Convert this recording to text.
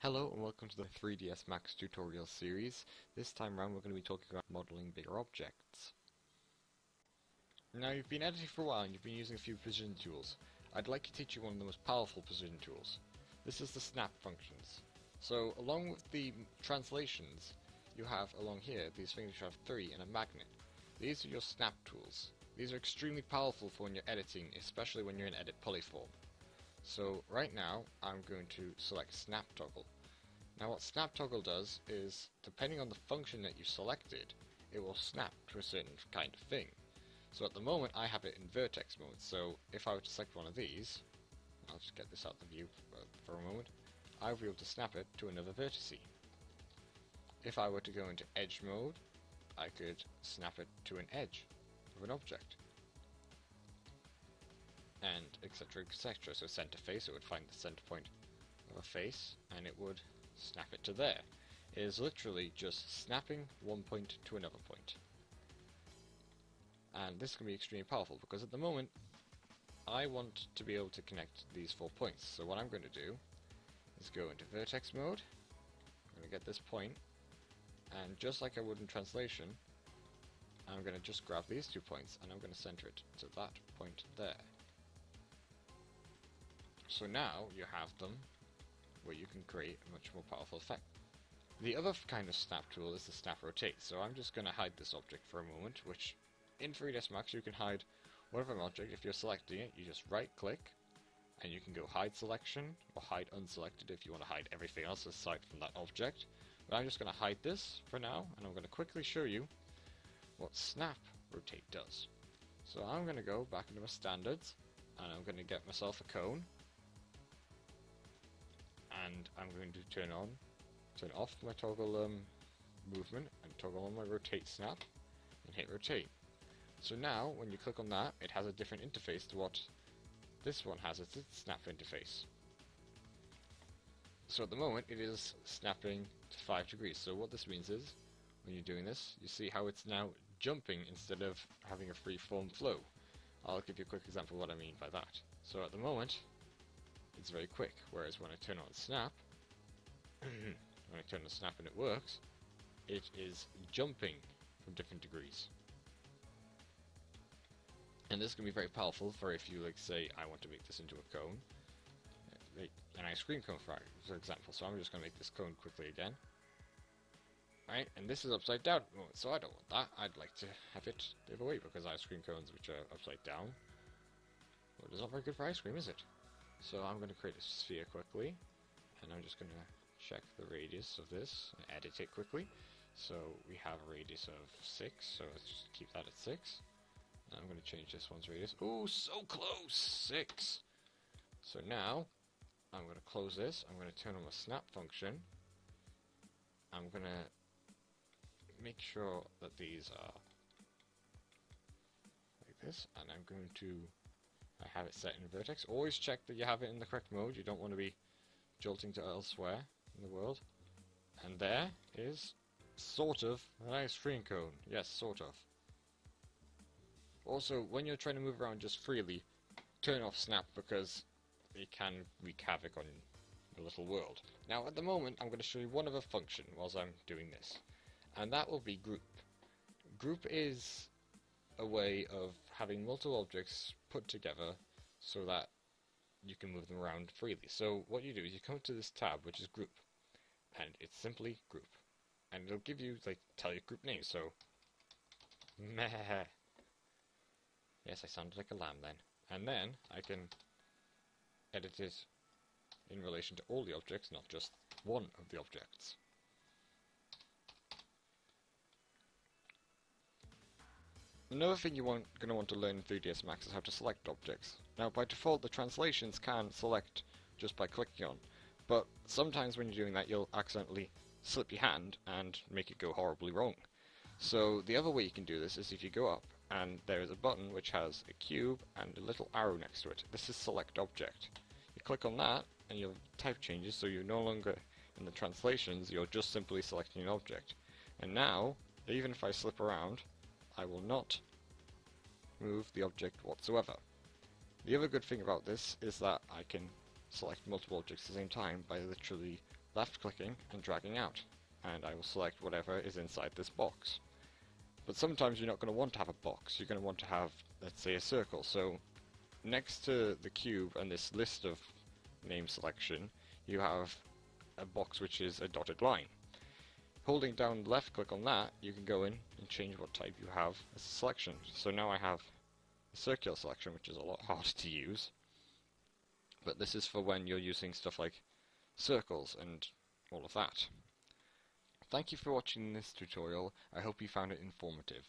Hello and welcome to the 3DS Max tutorial series. This time around we're going to be talking about modeling bigger objects. Now you've been editing for a while and you've been using a few precision tools. I'd like to teach you one of the most powerful precision tools. This is the snap functions. So along with the translations, you have along here these things which have 3 and a magnet. These are your snap tools. These are extremely powerful for when you're editing, especially when you're in edit polyform. So right now I'm going to select snap toggle. Now what snap toggle does is, depending on the function that you selected, it will snap to a certain kind of thing. So at the moment I have it in vertex mode, so if I were to select one of these, I'll just get this out of the view for a moment, I will be able to snap it to another vertice. If I were to go into edge mode, I could snap it to an edge of an object. And etc, etc. So center face, it would find the center point of a face and it would snap it to there. It is literally just snapping one point to another point. And this can be extremely powerful because at the moment I want to be able to connect these 4 points. So what I'm going to do is go into vertex mode. I'm going to get this point, and just like I would in translation, I'm going to just grab these 2 points and I'm going to center it to that point there. So now you have them where you can create a much more powerful effect. The other kind of snap tool is the snap rotate. So I'm just going to hide this object for a moment, which in 3ds Max you can hide whatever object. If you're selecting it, you just right click and you can go hide selection or hide unselected if you want to hide everything else aside from that object. But I'm just going to hide this for now, and I'm going to quickly show you what snap rotate does. So I'm going to go back into my standards and I'm going to get myself a cone. And I'm going to turn off my toggle movement and toggle on my rotate snap and hit rotate. So now when you click on that, it has a different interface to what this one has. It's its snap interface. So at the moment it is snapping to 5 degrees. So what this means is, when you're doing this, you see how it's now jumping instead of having a free form flow. I'll give you a quick example of what I mean by that. So at the moment it's very quick, whereas when I turn on snap, when I turn on snap and it works, it is jumping from different degrees. And this can be very powerful for if you, like, say I want to make this into a cone, an ice cream cone for example. So I'm just going to make this cone quickly again. Right, and this is upside down, so I don't want that. I'd like to have it the other way, because ice cream cones which are upside down, well, it's not very good for ice cream, is it? So I'm going to create a sphere quickly, and I'm just going to check the radius of this and edit it quickly. So we have a radius of 6, so let's just keep that at 6. And I'm going to change this one's radius. Oh, so close! 6! So now I'm going to close this. I'm going to turn on the snap function. I'm going to make sure that these are like this, and I'm going to have it set in vertex. Always check that you have it in the correct mode. You don't want to be jolting to elsewhere in the world. And there is sort of an ice cream cone. Yes, sort of. Also, when you're trying to move around just freely, turn off snap, because it can wreak havoc on the little world. Now at the moment I'm going to show you one other function whilst I'm doing this, and that will be group. Group is a way of having multiple objects put together so that you can move them around freely. So what you do is you come to this tab which is group, and it's simply group, and it'll give you, like, tell you group name. So meh. Yes, I sounded like a lamb then. And then I can edit it in relation to all the objects, not just one of the objects. Another thing you're going to want to learn in 3ds Max is how to select objects. Now by default the translations can select just by clicking on, but sometimes when you're doing that you'll accidentally slip your hand and make it go horribly wrong. So the other way you can do this is if you go up and there is a button which has a cube and a little arrow next to it. This is select object. You click on that and your type changes, so you're no longer in the translations, you're just simply selecting an object. And now, even if I slip around, I will not move the object whatsoever. The other good thing about this is that I can select multiple objects at the same time by literally left clicking and dragging out, and I will select whatever is inside this box. But sometimes you're not going to want to have a box, you're going to want to have, let's say, a circle. So next to the cube and this list of name selection, you have a box which is a dotted line. Holding down left click on that, you can go in and change what type you have as a selection. So now I have a circular selection, which is a lot harder to use. But this is for when you're using stuff like circles and all of that. Thank you for watching this tutorial. I hope you found it informative.